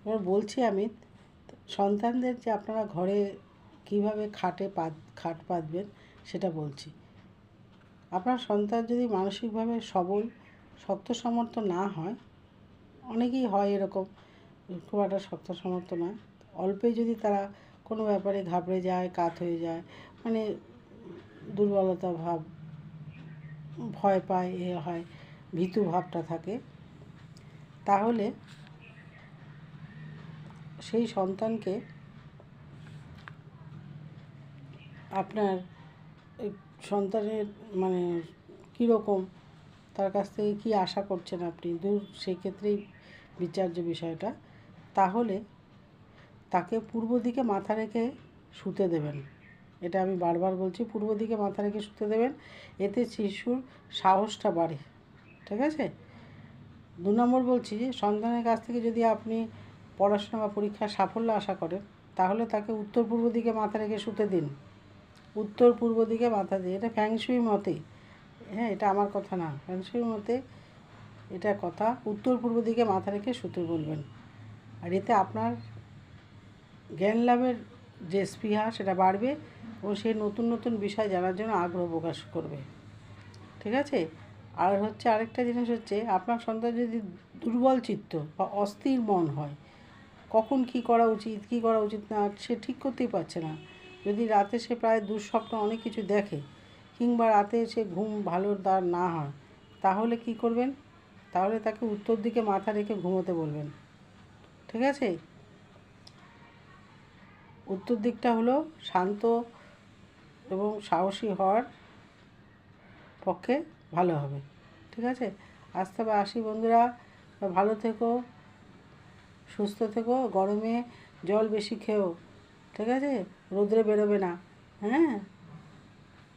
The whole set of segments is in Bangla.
এবার বলছি আমি সন্তানদের যে আপনারা ঘরে কীভাবে খাট পাতবেন সেটা বলছি। আপনার সন্তান যদি মানসিকভাবে সবল, শক্ত সামর্থ্য না হয়, অনেকেই হয় এরকম, খুব একটা শক্ত সামর্থ্য না, অল্পেই যদি তারা কোনো ব্যাপারে ঘাবড়ে যায়, কাত হয়ে যায়, মানে দুর্বলতা ভাব, ভয় পায়, হয়, ভীতু ভাবটা থাকে, তাহলে সেই সন্তানকে আপনার সন্তানের মানে কীরকম, তার কাছ থেকে কী আশা করছেন আপনি, সেই ক্ষেত্রেই বিচার্য বিষয়টা। তাহলে তাকে পূর্ব দিকে মাথা রেখে শুতে দেবেন। এটা আমি বারবার বলছি, পূর্ব দিকে মাথা রেখে শুতে দেবেন। এতে শিশুর সাহসটা বাড়ে। ঠিক আছে? 2 নম্বর বলছি যে সন্তানের কাছ থেকে যদি আপনি পড়াশোনা বা পরীক্ষার সাফল্য আশা করেন, তাহলে তাকে উত্তর পূর্ব দিকে মাথা রেখে শুতে দিন। উত্তর পূর্ব দিকে মাথা দিয়ে, এটা ফ্যাংশুই মতে, হ্যাঁ, এটা আমার কথা না, ফ্যাংশুই মতে এটা কথা, উত্তর পূর্ব দিকে মাথা রেখে শুতে বলবেন। আর এতে আপনার জ্ঞান লাভের যে স্পৃহা সেটা বাড়বে ও সে নতুন নতুন বিষয় জানার জন্য আগ্রহ প্রকাশ করবে। ঠিক আছে? আর হচ্ছে আরেকটা জিনিস হচ্ছে, আপনার সন্তান যদি দুর্বল চিত্ত বা অস্থির মন হয়, কখন কী করা উচিত, কী করা উচিত না, সে ঠিক করতেই পারছে না, যদি রাতে সে প্রায় দুঃস্বপ্ন অনেক কিছু দেখে, কিংবা রাতে সে ঘুম ভালো তার না হয়, তাহলে কি করবেন? তাহলে তাকে উত্তর দিকে মাথা রেখে ঘুমোতে বলবেন। ঠিক আছে? উত্তর দিকটা হলো শান্ত এবং সাহসী হওয়ার পক্ষে ভালো হবে। ঠিক আছে? আজ তবে আসি বন্ধুরা, ভালো থেকো, সুস্থ থেকো, গরমে জল বেশি খেও। ঠিক আছে? রোদ্রে বেরোবে না, হ্যাঁ,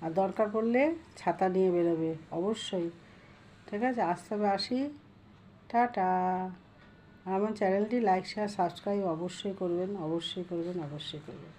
আর দরকার পড়লে ছাতা নিয়ে বেরোবে অবশ্যই। ঠিক আছে? আজ তবে আসি, টাটা। আমার চ্যানেলটি লাইক, শেয়ার, সাবস্ক্রাইব অবশ্যই করবেন, অবশ্যই করবেন, অবশ্যই করবেন।